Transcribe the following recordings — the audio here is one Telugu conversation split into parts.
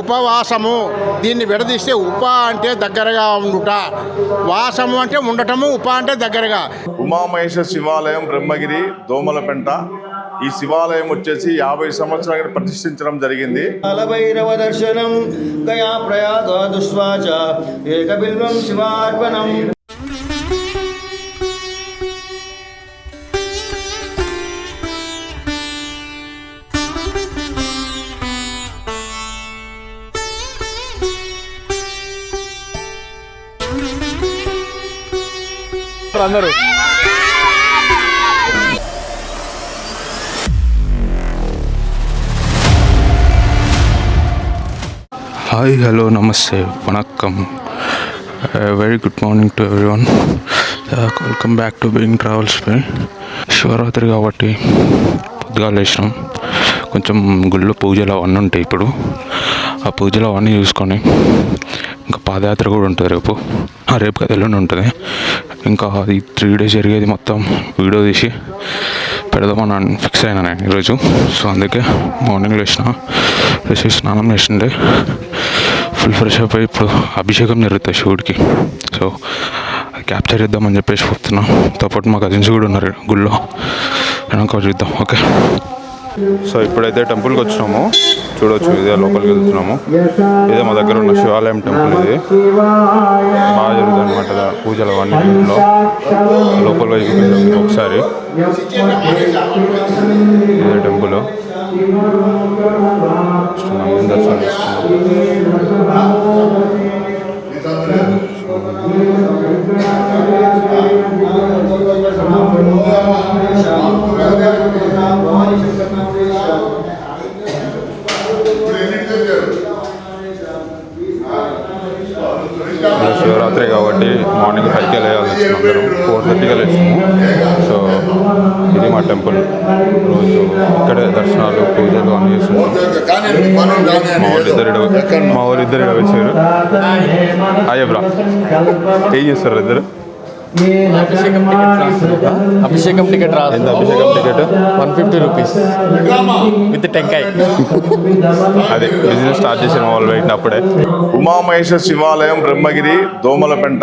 ఉపవాసము దీన్ని విడదీస్తే ఉప అంటే దగ్గరగా ఉండుట, వాసము అంటే ఉండటము, ఉప అంటే దగ్గరగా. ఉమామహేశ్వర శివాలయం బ్రహ్మగిరి దోమలపెంట. ఈ శివాలయం వచ్చేసి 50 సంవత్సరాలు ప్రతిష్ఠించడం జరిగింది. కాలభైరవ దర్శనం గయా ప్రయాగ దుస్వాచ ఏకబిల్వం శివార్పణం. అందరూ హాయ్, హలో, నమస్తే, vanakkam, very good morning to everyone. Welcome back to begging travels. Shivaratri కాబట్టి పొద్దుగా లేచినాం. కొంచెం గుళ్ళో పూజలు అవన్నీ ఉంటాయి. ఇప్పుడు ఆ పూజలు అవన్నీ చూసుకొని ఇంకా పాదయాత్ర కూడా ఉంటుంది రేపు కదా ఎల్లుండి ఉంటుంది. ఇంకా ఈ 3 days జరిగేది మొత్తం వీడియో తీసి పెడదామని ఫిక్స్ అయినా నేను ఈరోజు. సో అందుకే మార్నింగ్ లేచి స్నానం చేసిండే ఫుల్ ఫ్రెష్ అప్ అయ్యి ఇప్పుడు అభిషేకం జరుగుతుంది శివుడికి. సో అది క్యాప్చర్ చేద్దామని చెప్పేసి పోతున్నా. పాటు మా కజిన్స్ కూడా ఉన్నారు గుళ్ళో. వెనక చూద్దాం. ఓకే, సో ఇప్పుడైతే టెంపుల్కి వచ్చినాము. చూడవచ్చు, ఇదే లోపలికి వెళ్తున్నాము. ఇదే మా దగ్గర ఉన్న శివాలయం టెంపుల్. ఇది బాగా జరుగుతుంది అనమాట పూజలు అవన్నీ. ఇంట్లో లోపల ఒకసారి ఇదే టెంపుల్. దర్శనం శివరాత్రి కాబట్టి మార్నింగ్ 5కే లేయాల్సి వచ్చింది. అందరం 4:30కే లేచాము. సో ఇది మా టెంపుల్. రోజు ఇక్కడే దర్శనాలు పూజలు అన్నీ చేస్తున్నాం. మా వాళ్ళు ఇద్దరు వచ్చారు. అయ్యే బ్రా, ఏం చేస్తారు ఇద్దరు? అభిషేకం టికెట్ రాదు. ఎంత అభిషేకం టికెట్? 150 రూపీస్ విత్ టెంకాయ. అదే బిజినెస్ స్టార్ట్ చేసిన వాళ్ళు పెట్టినప్పుడే. ఉమామహేశ్వర శివాలయం బ్రహ్మగిరి దోమలపెంట.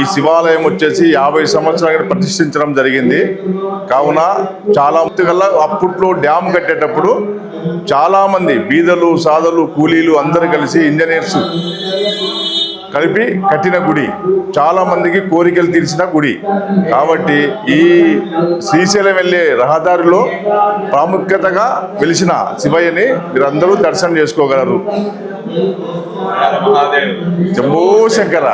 ఈ శివాలయం వచ్చేసి 50 సంవత్సరాలు ప్రతిష్ఠించడం జరిగింది. కావున చాలా గల్లా అప్పట్లో డ్యామ్ కట్టేటప్పుడు చాలామంది బీదలు, సాదలు, కూలీలు అందరూ కలిసి ఇంజనీర్స్ కలిపి కట్టిన గుడి. చాలా మందికి కోరికలు తీర్చిన గుడి కాబట్టి ఈ శ్రీశైలం వెళ్ళే రహదారిలో ప్రాముఖ్యతగా వెలిసిన శివయ్యని మీరందరూ దర్శనం చేసుకోగలరు. జంబో శంకర.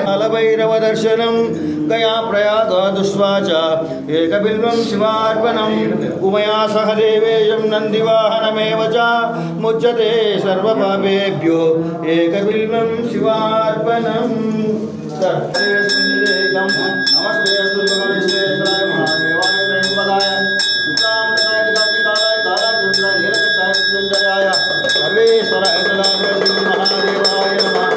కాలభైరవ దర్శనం గయా ప్రయాగ దుస్వాచ ఏకబిల్వం శివార్పణం. ఉమయా సహ దేవేశం నందివాహనమేవ చ ముచ్యతే సర్వపాపేభ్యో ఏకబిల్వం శివార్పణం. నమస్తే సుభగవిశ్వేశ్వరాయ మహాదేవాయ త్రయంబకాయ శుక్లాంబకాయ కార్తికాయ తారాచంద్రాయ నీలకంఠాయ మృత్యుంజయాయ సర్వేశ్వరాయ మహాదేవాయ నమః.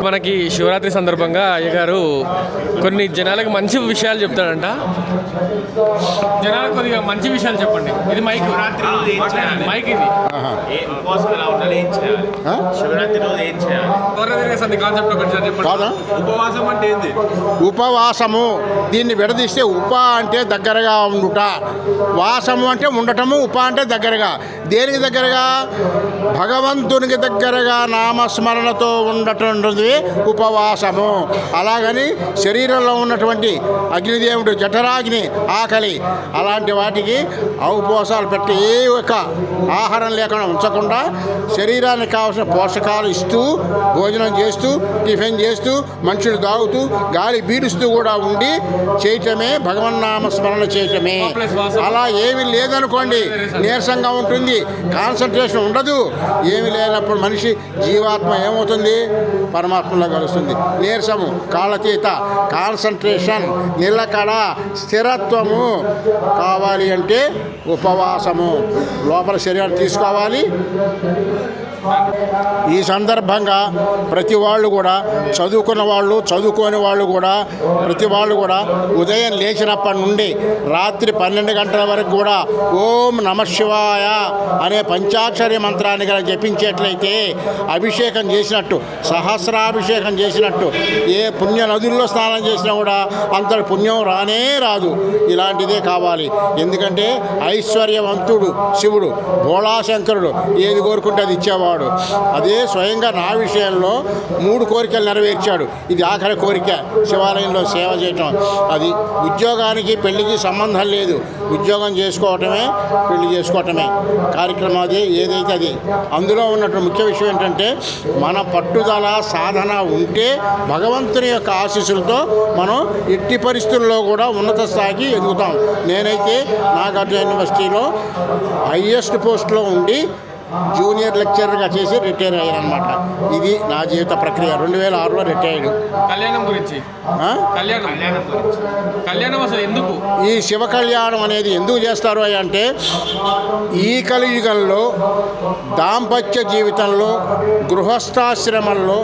మనకి శివరాత్రి సందర్భంగా అయ్యగారు కొన్ని జనాలకు మంచి విషయాలు చెప్తాడంట. జనాలకు కొద్దిగా మంచి విషయాలు చెప్పండి. ఇది మైక్ మైక్ ఇది శివరాత్రి రోజు ఏం చేయాలి కాన్సెప్ట్ చెప్పండి. ఉపవాసం అంటే ఏంది? ఉపవాసము దీన్ని విడదీస్తే ఉప అంటే దగ్గరగా ఉండుట, వాసము అంటే ఉండటము, ఉప అంటే దగ్గరగా. దేనికి దగ్గరగా? భగవంతునికి దగ్గరగా నామస్మరణతో ఉండటంది ఉపవాసము. అలాగని శరీరంలో ఉన్నటువంటి అగ్నిదేవుడు, జఠరాగ్ని, ఆకలి అలాంటి వాటికి ఉపవాసాలు పెట్టి ఏ ఒక్క ఆహారం లేకుండా ఉంచకుండా శరీరానికి కావాల్సిన పోషకాలు ఇస్తూ, భోజనం చేస్తూ, టిఫిన్ చేస్తూ, మనుషులు తాగుతూ, గాలి పీలుస్తూ కూడా ఉండి చేయటమే భగవన్నామస్మరణ చేయటమే. అలా ఏమీ లేదనుకోండి, నీరసంగా ఉంటుంది, కాన్సన్ట్రేషన్ ఉండదు. ఏమి లేనప్పుడు మనిషి జీవాత్మ ఏమవుతుంది? పరమాత్మ పరమాత్మలో కలుస్తుంది. నీరసము, కాళ్ళతీత, కాన్సన్ట్రేషన్, నిలకడ, స్థిరత్వము కావాలి అంటే ఉపవాసము. లోపల శరీరాన్ని తీసుకోవాలి. ఈ సందర్భంగా ప్రతి వాళ్ళు కూడా, చదువుకున్న వాళ్ళు, చదువుకోని వాళ్ళు కూడా, ప్రతి వాళ్ళు కూడా ఉదయం లేచినప్పటి నుండి రాత్రి 12 గంటల వరకు కూడా ఓం నమఃశివాయ అనే పంచాక్షరి మంత్రాన్ని కనుక జపించేట్లయితే అభిషేకం చేసినట్టు, సహస్రాభిషేకం చేసినట్టు, ఏ పుణ్య నదుల్లో స్నానం చేసినా కూడా అంతటి పుణ్యం రానే రాదు. ఇలాంటిదే కావాలి. ఎందుకంటే ఐశ్వర్యవంతుడు శివుడు, భోళాశంకరుడు ఏది కోరుకుంటే అది ఇచ్చేవాడు. అదే స్వయంగా నా విషయంలో 3 కోరికలు నెరవేర్చాడు. ఇది ఆఖరి కోరిక, శివాలయంలో సేవ చేయటం. అది ఉద్యోగానికి పెళ్లికి సంబంధం లేదు. ఉద్యోగం చేసుకోవటమే, పెళ్లి చేసుకోవటమే కార్యక్రమం. అది ఏదైతే అది అందులో ఉన్నటువంటి ముఖ్య విషయం ఏంటంటే మన పట్టుదల సాధన ఉంటే భగవంతుని యొక్క ఆశీస్సులతో మనం ఎట్టి పరిస్థితుల్లో కూడా ఉన్నత స్థాయికి ఎదుగుతాం. నేనైతే నాగార్జున యూనివర్సిటీలో హైయెస్ట్ పోస్ట్లో ఉండి జూనియర్ లెక్చరర్గా చేసి రిటైర్ అయ్యాను అనమాట. ఇది నా జీవిత ప్రక్రియ. 2006లో రిటైర్డ్. కళ్యాణం గురించి కళ్యాణం అసలు ఎందుకు? ఈ శివ కళ్యాణం అనేది ఎందుకు చేస్తారు అంటే ఈ కలియుగంలో దాంపత్య జీవితంలో, గృహస్థాశ్రమంలో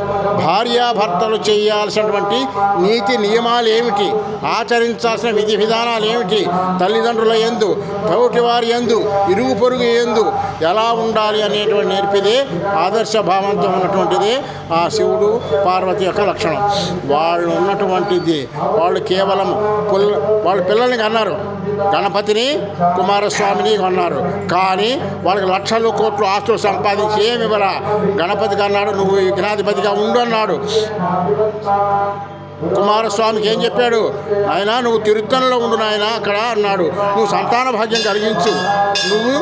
భార్యాభర్తలు చేయాల్సినటువంటి నీతి నియమాలు ఏమిటి, ఆచరించాల్సిన విధి విధానాలు ఏమిటి, తల్లిదండ్రుల యందు, తోటివారి యందు, ఇరుగు పొరుగు యందు ఎలా ఉండాలి అనేటువంటి నేర్పిదే ఆదర్శ భావంతో ఉన్నటువంటిది ఆ శివుడు పార్వతి యొక్క లక్షణం. వాళ్ళు ఉన్నటువంటిది వాళ్ళు కేవలం వాళ్ళు పిల్లల్ని కన్నారు, గణపతిని కుమారస్వామిని కొన్నారు. కానీ వాళ్ళకి లక్షలు కోట్లు ఆస్తులు సంపాదించి ఏమి ఇవ్వరా. గణపతికి అన్నాడు నువ్వు ఈ గణాధిపతిగా ఉండు అన్నాడు. కుమారస్వామికి ఏం చెప్పాడు, ఆయన నువ్వు తిరుత్తణలో ఉండు నాయన అక్కడ అన్నాడు. నువ్వు సంతాన భాగ్యం కలిగించు, నువ్వు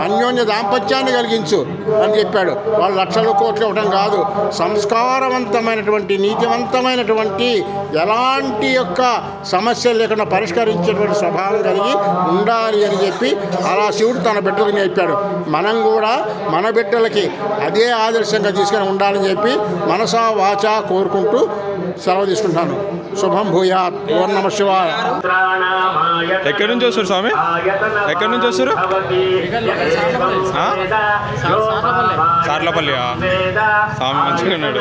అన్యోన్య దాంపత్యాన్ని కలిగించు అని చెప్పాడు. వాళ్ళు లక్షలు కోట్లు ఇవ్వడం కాదు, సంస్కారవంతమైనటువంటి నీతివంతమైనటువంటి ఎలాంటి యొక్క సమస్యలు లేకుండా పరిష్కరించేటువంటి స్వభావం కలిగి ఉండాలి అని చెప్పి అలా శివుడు తన బిడ్డలకు నేర్పాడు. మనం కూడా మన బిడ్డలకి అదే ఆదర్శంగా తీసుకొని ఉండాలని చెప్పి మనసా వాచా కోరుకుంటూ సెలవు తీసుకుంటాను. శుభం భూయాత్. ఓం నమః శివాయ. ఎక్కడి నుంచి వస్తారు స్వామి? ఎక్కడి నుంచి వస్తారు? సార్లపల్లి. స్వామి మంచిగా ఉన్నాడు.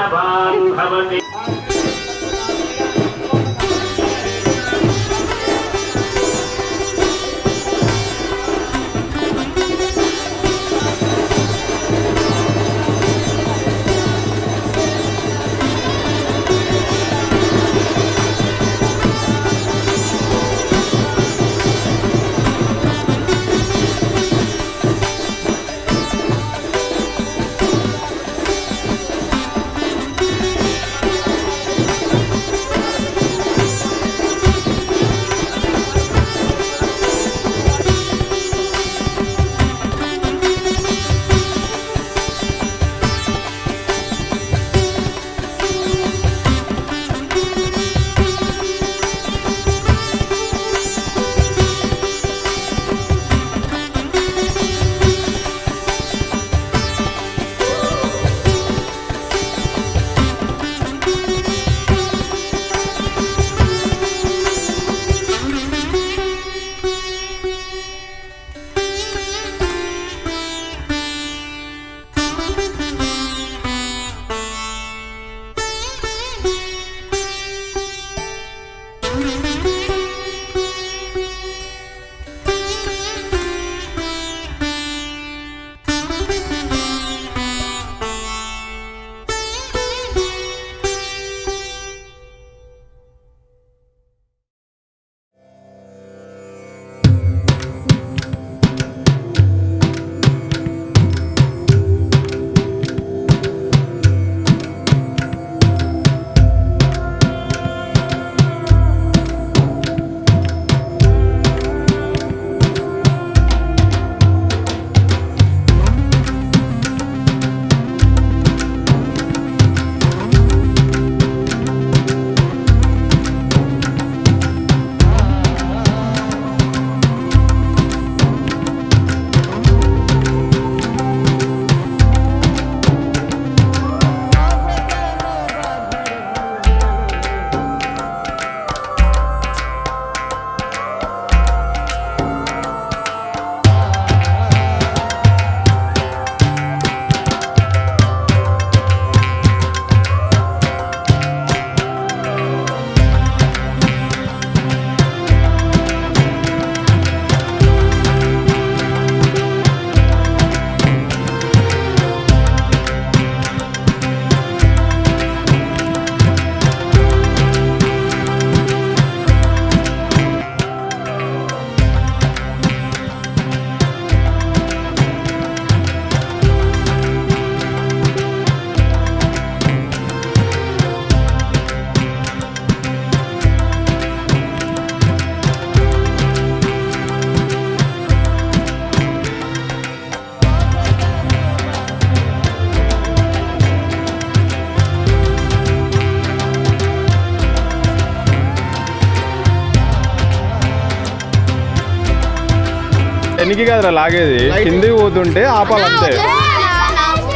ఎనికి కదరా లాగేది, కిందికి పోతుంటే ఆపాలి అంతే.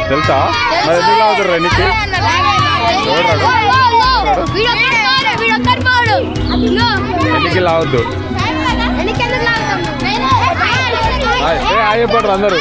తెలుసా? మరి ఎందుకు లాగుతారు ఎనికి? ఎనికి లావద్దు. చెప్పారు అందరూ.